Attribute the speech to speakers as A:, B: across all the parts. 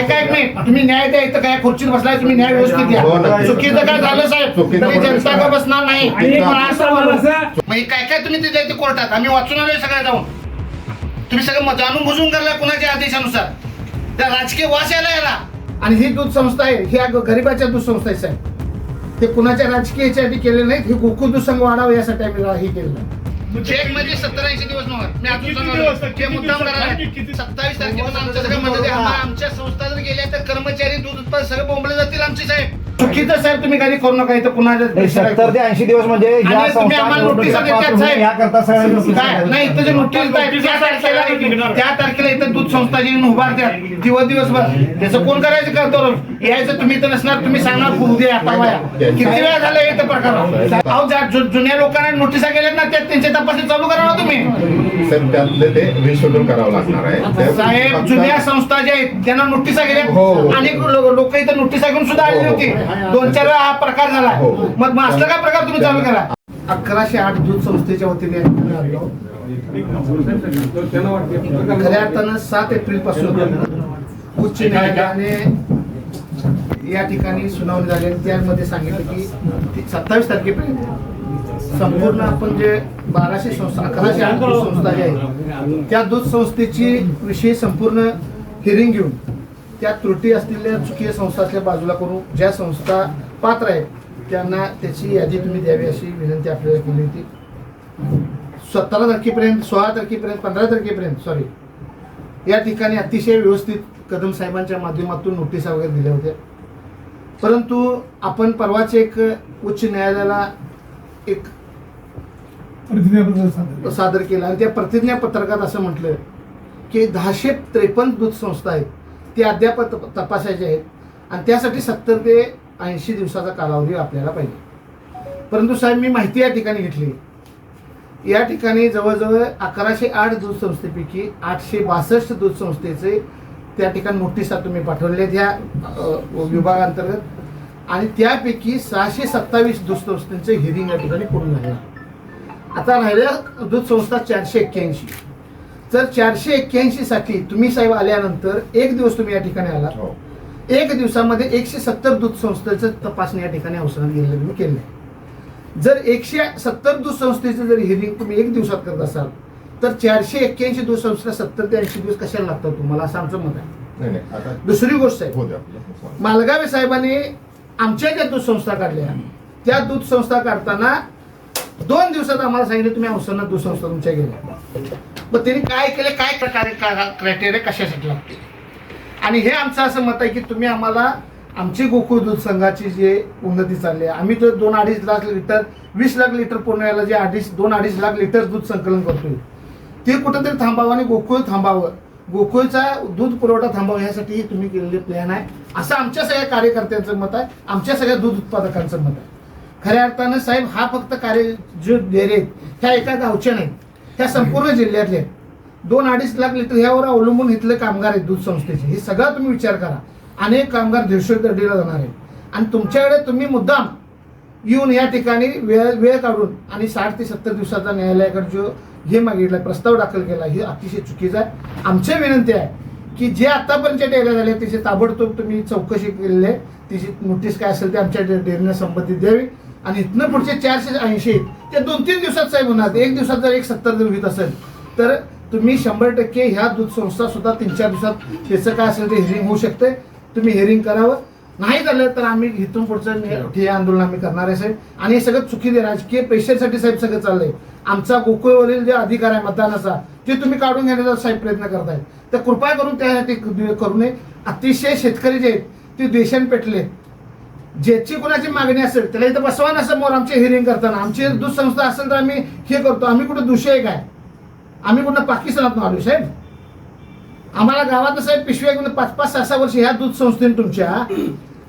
A: काय नाही तुम्ही न्याय द्या. इथं काय खुर्चीत बसलाय तुम्ही न्याय व्यवस्थित द्या. चुकीचं काय झालं साहेब तरी जनता का बसणार नाही. मग काय काय तुम्ही तिथे कोर्टात आम्ही वाचून आलोय सगळ्या जाऊन. तुम्ही सगळं जाणून बुजून करलाय कुणाच्या आदेशानुसार. त्या राजकीय वास याला आणि ही दूध संस्था आहे, ही गरीबाच्या दूध संस्था आहे साहेब. ते कुणाच्या राजकीय याच्यासाठी केले नाहीत. हे गोकुळ दूध संघ वाढावं यासाठी आम्ही हे केलं नाही. चेक म्हणजे 70-80 दिवस नव्हते. मी अजून मुद्दाम करायला 27 तारखेपासून आमच्या सगळ्या मदत आमच्या संस्था जर गेल्या तर कर्मचारी दूध उत्पादन सगळे बोंबले जातील आमचे साहेब. चुकीचं साहेब तुम्ही काही करू नका. इथं कुणाच्या
B: 70 ते 80 दिवस म्हणजे
A: तुम्ही आम्हाला नोटीस नाही. इथं जे नोटीस त्या तारखेला इथं दूध संस्था जी उभारत्यात दिवसभर त्याचं कोण करायचं करतो. यायचं तुम्ही इथं नसणार. तुम्ही सांगणार उद्या किती वेळा झालं इथं प्रकार. जुन्या लोकांना नोटिसा गेल्यात ना त्यात त्यांची तपासणी चालू करा ना तुम्ही.
C: त्यातले ते रिशेड्यूल करावं लागणार आहे
A: साहेब. जुन्या संस्था ज्या आहेत त्यांना नोटिसा गेल्या. अनेक लोक इथं नोटिसा घेऊन सुद्धा आलेली होती. 2-4 वेळा हा प्रकार झाला. मग असला का प्रकार तुम्ही चालू करा. 1108 दूध संस्थेच्या वतीने खऱ्या अर्थानं 7 एप्रिल पासून उच्च न्यायालयाने या ठिकाणी सुनावणी झाली. त्यामध्ये सांगितलं की 27 तारखेपर्यंत संपूर्ण आपण जे 1200 संस्था 1108 दूध संस्था ज्या आहेत त्या दूध संस्थेची विषयी संपूर्ण हिअरिंग घेऊन त्या त्रुटी असलेल्या चुकीच्या संस्था असल्या बाजूला करून ज्या संस्था पात्र आहेत त्यांना त्याची यादी तुम्ही द्यावी अशी विनंती आपल्याला केली होती. 17 तारखेपर्यंत 16 तारखेपर्यंत 15 तारखेपर्यंत या ठिकाणी अतिशय व्यवस्थित कदम साहेबांच्या माध्यमातून नोटिसा वगैरे दिल्या होत्या. परंतु आपण परवाच एक उच्च न्यायालयाला एक प्रतिज्ञापत्र सादर केलं आणि त्या प्रतिज्ञापत्रकात असं म्हटलं की 1053 दूध संस्था आहेत ते अद्याप तपासायचे आहेत आणि त्यासाठी 70 ते 80 दिवसाचा कालावधी आपल्याला पाहिजे. परंतु साहेब मी माहिती या ठिकाणी घेतली. या ठिकाणी जवळजवळ 1108 दूध संस्थेपैकी 862 दूध संस्थेचे त्या ठिकाणी नोटिसा तुम्ही पाठवलेल्या ह्या विभागांतर्गत आणि त्यापैकी 627 दूध संस्थांचे हिअरिंग या ठिकाणी पूर्ण झाले. आता राहिल्या दूध संस्था 481. तर 481 साठी तुम्ही साहेब आल्यानंतर एक दिवस तुम्ही या ठिकाणी आला. एक दिवसामध्ये 170 दूध संस्थेचं तपासणी या ठिकाणी अवसरात गेलेलं तुम्ही केले. जर 170 दूध संस्थेचं जर हिअरिंग तुम्ही एक दिवसात करत असाल तर 481 दूध संस्था 70 ते 80 दिवस कशाला लागतात तुम्हाला असं आमचं मत आहे. दुसरी गोष्ट आहे मालगावे साहेबांनी आमच्या ज्या दूध संस्था काढल्या त्या दूध संस्था काढताना 2 दिवसात आम्हाला सांगितलं तुम्ही अवसरात दूध संस्था तुमच्या गेल्या. मग त्यांनी काय केले काय प्रकारे क्रायटेरिया कशासाठी लागते आणि हे आमचं असं मत आहे की तुम्ही आम्हाला आमची गोकुळ दूध संघाची जे उन्नती चालली आहे आम्ही जो 2-2.5 लाख लिटर 20 लाख लिटर पुण्याला जे 2-2.5 लाख लिटर दूध संकलन करतोय ते कुठंतरी थांबावं आणि गोकुळ थांबावं. गोकुळचा दूध पुरवठा थांबावा यासाठी तुम्ही केलेले प्लॅन आहे असं आमच्या सगळ्या कार्यकर्त्यांचं मत आहे. आमच्या सगळ्या दूध उत्पादकांचं मत आहे. खऱ्या अर्थानं साहेब हा फक्त जो डेअरी आहेत ह्या एका गावच्या नाहीत, ह्या संपूर्ण जिल्ह्यातले 2-2.5 लाख लिटर ह्यावर अवलंबून इथले कामगार आहेत दूध संस्थेचे. हे सगळं तुम्ही विचार करा. अनेक कामगार दिवसदर्डीला जाणार आहेत आणि तुमच्याकडे तुम्ही मुद्दाम येऊन या ठिकाणी वेळ काढून आणि 60 ते 70 दिवसाचा न्यायालयाकडे जो हे मागितला प्रस्ताव दाखल केला हे अतिशय चुकीचं आहे. आमची विनंती आहे की जे आतापर्यंत डेअऱ्या झाल्या त्याची ताबडतोब तुम्ही चौकशी केलेली आहे तिची नोटीस काय असेल ते आमच्या डेअरीला संबंधित द्यावी आणि इथनं पुढचे 480 ते 2-3 दिवसात साहेब होणार. एक दिवसात जर 170 जर होत असेल तर तुम्ही 100% ह्या दूध संस्था सुद्धा 3-4 दिवसात त्याचं काय असेल ते हिअरिंग होऊ शकते. तुम्ही हिअरिंग करावं. नाही झालं तर आम्ही इथून पुढचं हे आंदोलन आम्ही करणार आहे साहेब. आणि हे सगळं चुकीचे राजकीय पैशासाठी साहेब सगळं चाललंय. आमचा गोकुळवरील जे अधिकार आहे मतदानाचा ते तुम्ही काढून घेण्याचा साहेब प्रयत्न करतायत तर कृपया करून त्यासाठी करू नये. अतिशय शेतकरी जे आहेत ते देशाने पेटले. ज्याची कोणाची मागणी असेल त्याला इथं बसवा ना समोर आमचे हिअरिंग करताना. आमची दूध संस्था असेल तर आम्ही हे करतो. आम्ही कुठं दोषी आहे काय? आम्ही कुठं पाकिस्तानात आलो साहेब? आम्हाला गावात साहेब पिशव्या घेऊन 5-5, 6-6 वर्ष ह्या दूध संस्थेने तुमच्या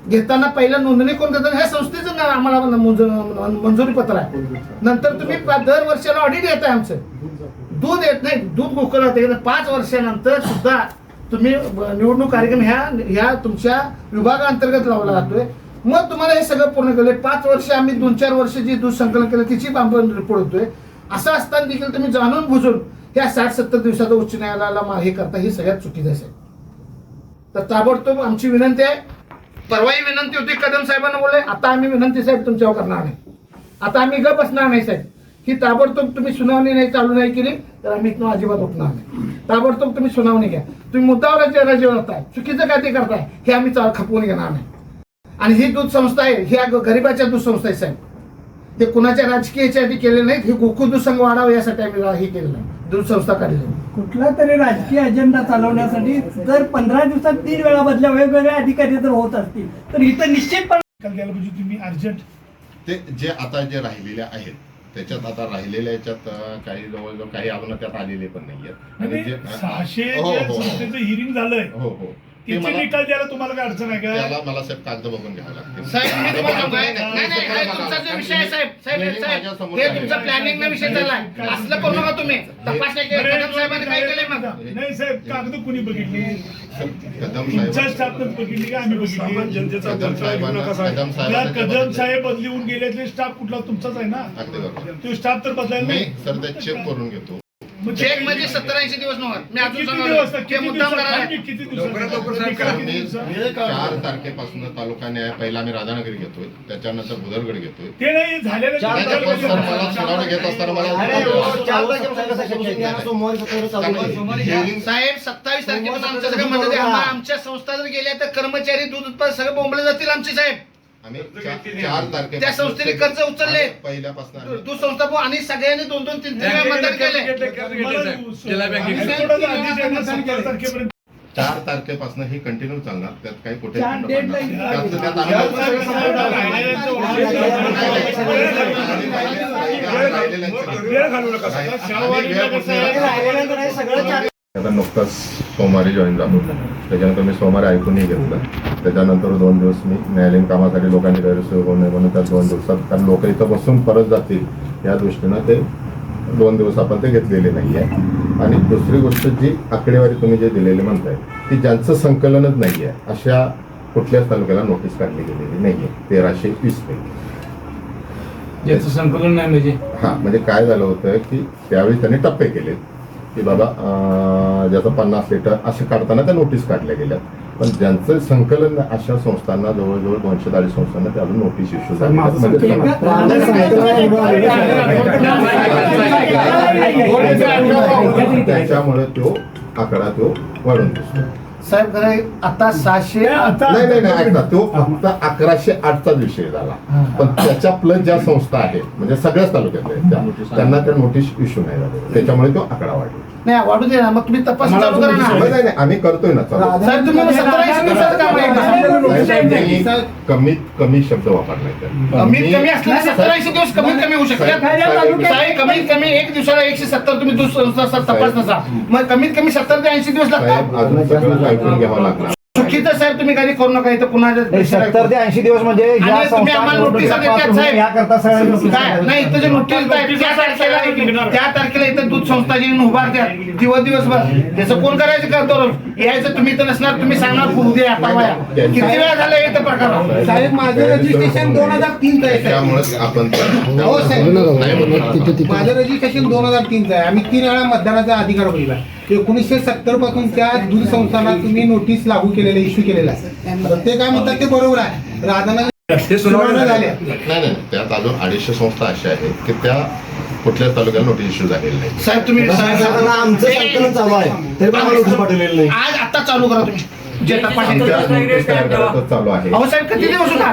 A: घेताना पहिला नोंदणी कोण देतात ह्या संस्थेचं नाव आम्हाला मंजुरी पत्र आहे. नंतर तुम्ही दर वर्षाला ऑडिट येत आहे आमचं दूध येत नाही. दूध गोकुळात 5 वर्षानंतर सुद्धा तुम्ही निवडणूक कार्यक्रम ह्या तुमच्या विभागाअंतर्गत लावला जातोय. मग तुम्हाला हे सगळं पूर्ण केलं. 5 वर्ष आम्ही 2-4 वर्ष जी दूध संकलन केलं तिची आपण रिपोर्ट होतोय. असं असताना देखील तुम्ही जाणून बुजून ह्या 60-70 दिवसाचा उच्च न्यायालयाला हे करता ही सगळ्यात चुकीचं असेल. तर ताबडतोब आमची विनंती आहे. परवाही विनंती होती, कदम साहेबांना बोलले, आता आम्ही विनंती साहेब तुमच्यावर करणार नाही. आता आम्ही गप बसणार नाही साहेब. ही ताबडतोब तुम्ही सुनावणी नाही चालू नाही केली तर आम्ही इथून अजिबात उठणार नाही. ताबडतोब तुम्ही सुनावणी घ्या. तुम्ही मुद्दावर राज्य होताय, चुकीचं काय ते करताय हे आम्ही खपवून घेणार नाही. आणि ही दूध संस्था आहे, ही गरीबाच्या दूध संस्था आहे साहेब. ते कुणाच्या राजकीय याच्यासाठी केले नाहीत. हे गोकुळ दूध संघ वाढावं यासाठी आम्ही हे केलेलं आहे, दूध संस्था काढलेली आहे.
B: कुठला तरी राजकीय अजेंडा चालवण्यासाठी जर 15 दिवसात 3 वेळा बदल्या वेगवेगळे अधिकारी जर होत असतील तर इथं निश्चितपणे
D: गेलं म्हणजे तुम्ही अर्जंट
C: ते जे आता जे राहिलेले आहेत त्याच्यात आता राहिलेल्या याच्यात काही जवळजवळ काही अजून त्यात आलेले पण नाहीयेत. आणि जे
D: 600
C: हो, हो, हो.
D: संस्थेचं हिअरिंग झालंय,
C: हो हो ते
D: त्याचे
C: मला
D: निकाल द्यायला तुम्हाला काय अडचण आहे का?
C: त्याला मला साहेब कागद बघून घ्यावं लागते.
A: साहेब मी तुम्हाला सांगू काय? नाही, हा तुमचा जो विषय आहे साहेब, साहेब हे तुमचा प्लॅनिंग विषय चाललाय. असलं करू नका तुम्ही. तपासण्या केल्या कदम साहेबांनी काय केलंय मग?
D: नाही साहेब, कागद कुणी बघितली?
C: कदम
D: तुमच्या
C: साहेब
D: स्टाफनं बघितली का आम्ही बघितली?
C: कदम साहेबांना
D: कदम साहेब बदली होऊन गेल्यातले स्टाफ कुठला तुमचाच आहे ना?
C: अगदी बरोबर.
D: तो स्टाफ तर बदलायला
C: मी
D: नाही.
C: सर ते चेक करून घेतो.
A: चेक म्हणजे 70-80 दिवस नव्हते. मी अजून
D: किती
A: सांगतो
D: दिवस?
A: ते
D: किती
A: मुद्दाम
D: दिवसात?
A: करायला.
D: आम्ही किती दिवसात?
C: मी 4 तारखेपासून तालुका न्याय पहिला आम्ही राधानगरी घेतोय, त्याच्यानंतर बुधरगड घेतोय.
D: ते नाही झालेलं
C: त्याच्यात पण सर मला सुनावणी घेत असताना मला hearing
A: साहेब 27 तारखेपासून आमच्या सगळं म्हणत आहे, आमच्या संस्था जर गेल्या तर कर्मचारी दूध उत्पादक सगळे बोंबले जातील आमचे साहेब.
C: आम्ही 4 तारखेपासून
A: त्या संस्थेने कर्ज उचलले.
C: पहिल्यापासून आम्ही
A: दूध संस्था आणि सगळ्यांनी 2-2-3 वेळा मतदान केले.
C: 4 तारखेपासून हे कंटिन्यू चालणार. त्यात काही कुठे
B: चार deadline. आता नुकताच सोमवारी जॉईन झालो. त्याच्यानंतर मी सोमवारी ऐकूनही घेतलं. त्याच्यानंतर 2 दिवस मी न्यायालयीन कामासाठी लोकांनी गैरसोय होऊ नये म्हणून त्या 2 दिवसात, कारण लोक इथं बसून परत जातील या दृष्टीनं ते 2 दिवस आपण ते घेतलेले नाही आहे. आणि दुसरी गोष्ट जी आकडेवारी तुम्ही जे दिलेली म्हणताय ती ज्यांचं संकलनच नाही आहे अशा कुठल्याच तालुक्याला नोटीस काढली गेलेली नाही आहे. 1320 पैकी
E: ज्याचं संकलन नाही म्हणजे
C: हां, म्हणजे काय झालं होतं की त्यावेळी त्यांनी टप्पे केले की बाबा ज्याचं 50 लिटर असे काढताना त्या नोटीस काढल्या गेल्या. पण ज्यांचं संकलन अशा संस्थांना जवळजवळ 240 संस्थांना त्या अजून नोटीस इश्यू झाली. त्याच्यामुळे तो आकडा तो वाढून दिसतो.
A: साहेब खरं आता 600
C: नाही ऐका, तो फक्त 1108चा विषय झाला. पण त्याच्या प्लस ज्या संस्था आहेत म्हणजे सगळ्याच तालुक्यातल्या त्यांना त्या नोटीस इश्यू नाही झाले. त्याच्यामुळे तो आकडा वाढला.
A: नाही वाढू दे ना, मग तुम्ही तपास चालू करा ना.
C: नाही आम्ही करतोय ना चालू.
A: साहेब तुम्ही 17-80 दिवसाचं काम आहे का?
C: कमीत कमी शब्द वापरलाय.
A: कमीत कमी असल्यास 17-80 दिवस कमीत कमी होऊ शकतात. साहेब कमीत कमी 1 दिवसाला 170 तुम्ही दूध संस्था तपास नसा, मग कमीत कमी 70 ते 80 दिवस लागतात.
C: साहेब अजून सगळं ऐकून घ्यावं लागणार.
A: चुकीचं साहेब तुम्ही काही करू नका. इथं कुणाच्या
F: 70 ते 80 दिवस म्हणजे या
A: आणि तुम्ही आम्हाला नोटीस देतात साहेब.
F: याकरता सगळ्या
A: काय नाही, इथं जे नोटीस त्या तारखेला इथं दूध संस्था जी उभारतात दिवसभर त्याचं कोण करायचं करतो. यायचं तुम्ही तर नसणार, तुम्ही सांगणार उद्या परवा. किती वेळा झाला इथं प्रकार?
F: साहेब माझं रजिस्ट्रेशन 2003 आहे.
C: त्यामुळे आपण
F: हो साहेब,
C: नाही
F: माझं रजिस्ट्रेशन 2003 आहे. आम्ही 3 वेळा मतदानाचा अधिकार बघितला. 1970 पासून त्या दूध संस्थांना तुम्ही नोटीस लागू केलेले इश्यू केलेला आहे. ते काय म्हणतात ते बरोबर आहे. राधानगर सुनावण्या झाल्या.
C: नाही त्यात अजून 250 संस्था अशा आहेत की त्या कुठल्याच तालुक्याला नोटीस इश्यू झालेली नाही.
A: साहेब तुम्ही
F: आमचं संकलन चालू आहे तरी पण नोटीस पाठवलेलं नाही.
A: आज आता चालू करा तुम्ही जे तपासणी.
C: आमच्या नोटीस तयार करायचं चालू आहे.
A: अहो साहेब किती दिवस होता?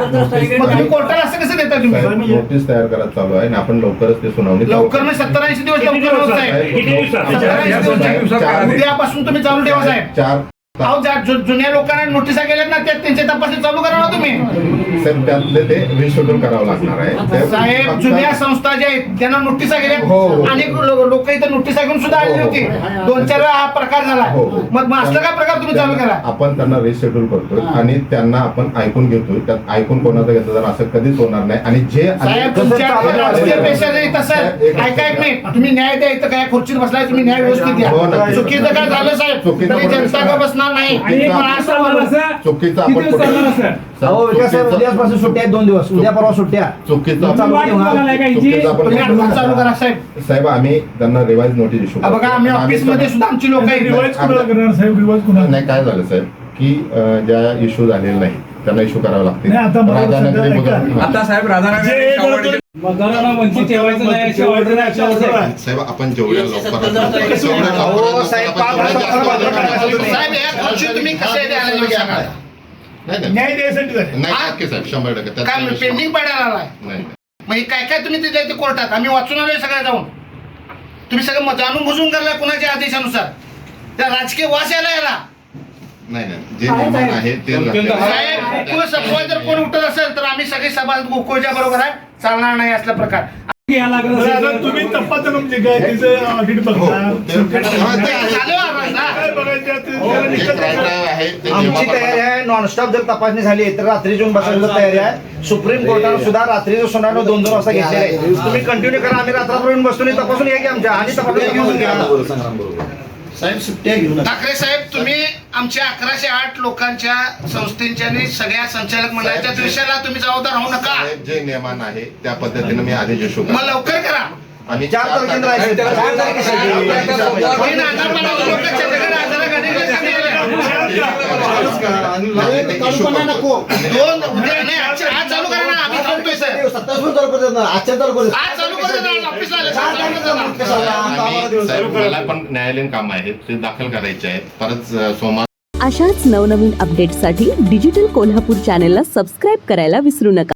A: मग तुम्ही कोर्टाला असं कसं देता तुम्ही?
C: साहेब नोटीस तयार करायचं चालू आहे आणि आपण लवकरच ते सुनावणी
A: लवकर ना 70-80 दिवस लवकर होत साहेब. 70-80 दिवस उद्यापासून तुम्ही चालू ठेवा साहेब.
C: 4
A: अहो जुन्या लोकांना नोटिसा गेल्यात ना त्यात त्यांची तपासणी चालू करा ना तुम्ही.
C: साहेब त्यातले ते रिशेड्यूल करावं लागणार आहे.
A: साहेब जुन्या संस्था ज्या आहेत त्यांना नोटिसा गेल्या. अनेक लोक इथं नोटिसा घेऊन सुद्धा आलेली होती. 2-4 वेळा हा प्रकार झाला. मग असला काय प्रकार तुम्ही चालू करा.
C: आपण त्यांना रिशेड्यूल करतोय आणि त्यांना आपण ऐकून घेतोय. त्यात ऐकून कोणाचं घेतलं तर असं कधीच होणार नाही. आणि जे
A: साहेब तुमच्या राजकीय पेशा तसं ऐका एक मिनिट, तुम्ही न्याय द्या. इथं काय खुर्चीत बसलाय तुम्ही न्याय व्यवस्थित द्या. चुकीचं काय झालं साहेब तरी जनता का बसणार नाही.
C: चुकीचं आपण
F: उद्यापासून सुट्ट्या आहेत 2 दिवस. उद्या परवा सुट्ट्या.
C: चुकीचं आपण
A: तुम्ही आता चालू करा साहेब.
C: साहेब आम्ही त्यांना रिवाइज नोटीस इश्यू
A: बघा आम्ही ऑफिस मध्ये सुद्धा आमची लोक आहेत.
D: रिवाइज कुणाला करणार साहेब? रिवाइज कुणाला?
C: नाही काय झालं साहेब की ज्या इश्यू झालेले नाही त्यांना इश्यू करावे लागतील.
D: नाही, आता मला
C: राधानगरी
D: सध्या
C: मुलं-
D: नाही का?
C: हां.
G: आता साहेब राधानगरी
D: जे
G: शाहू
D: बरोबर-
G: वाडीचे-
E: मतदारांना वंचित ठेवायचं नाही अशी ऑर्डर आहे
C: साहेब आपण जेवढ्या लवकरात लवकर
D: कसं
C: जेवढ्या
D: होणार?
C: लवकरात
F: साहेब,
C: लवकर
F: पाच
C: आपण
F: वर्षाला
C: जास्त
F: बदल करायचा
C: नाही,
A: साहेब या खुर्ची तुम्ही कसे द्यायला लागले सांगा.
C: नाही
D: न्याय द्यायसाठी झाले.
C: नाही नक्की साहेब 100% त्यात
A: काय
C: काही विषय
A: पेंडिंग पडायला आलाय
C: नाही.
A: मग हे काय काय तुम्ही तिथे कोर्टात आम्ही वाचून आलोय सगळ्या जाऊन. तुम्ही सगळं जाणून बुजून करलाय कुणाच्या आदेशानुसार. त्या राजकीय वास यायला
C: नाही जे नियमन आहे ते
A: साहेब कोण सफवाय जर कोण उठत असेल तर आम्ही सगळे सभा गोकुळच्या बरोबर आहे. चालणार नाही असला प्रकार.
E: घ्यायला लागत
D: बरं,
E: असेल
D: आता
E: तर-
D: तुम्ही तपासलं म्हणजे काय तिचं ऑडिट बघणार
C: हो, ते-
A: चालू आहे ना.
D: काय बघायचं ते
C: जे criteria आहे ते
H: आमची तयारी
C: नियमाप्रमाणे-
H: आहे नॉनस्टॉप जर तपासणी झाली तर रात्री येऊन बसायची तयारी आहे. सुप्रीम कोर्टानं सुद्धा रात्रीचं सुनावणी 2-2 वाजता घेतलेली आहे. तुम्ही कंटिन्यू करा. आम्ही रात्रभर येऊन बसतो नाही तपासून घ्या की आमच्या आणि तपासून घेऊन घ्या.
I: साहेब सुट्ट्या घेऊ नका.
A: ठाकरे साहेब तुम्ही आमच्या 1108 लोकांच्या संस्थेच्या आणि सगळ्या संचालक मंडळाच्या विषयाला तुम्ही जबाबदार राहू नका.
C: साहेब, जे नियमन आहे त्या पद्धतीने मी आदेश इश्यू
A: मग लवकर करा.
C: आणि
H: 4 तारखेला राहायचं. 4 तारखेसाठी.
A: हे नादापणाला लोकं चंद्रगड आजारा गाडीला कमी आले. दोन उद्या नाही आज चालू करा ना. आम्ही थांबतोय सर.
H: 27 चालू करतात ना. आजच्या चालू करतात.
A: आज चालू करतो ऑफिसला आले.
H: चार तारखेला
C: आम्ही साहेब मला पण न्यायालयीन काम आहे ते दाखल करायचे आहे. परत सोमवार
J: अशाच नवनवीन अपडेट्ससाठी डिजिटल कोल्हापूर चॅनेलला सबस्क्राईब करायला विसरू नका.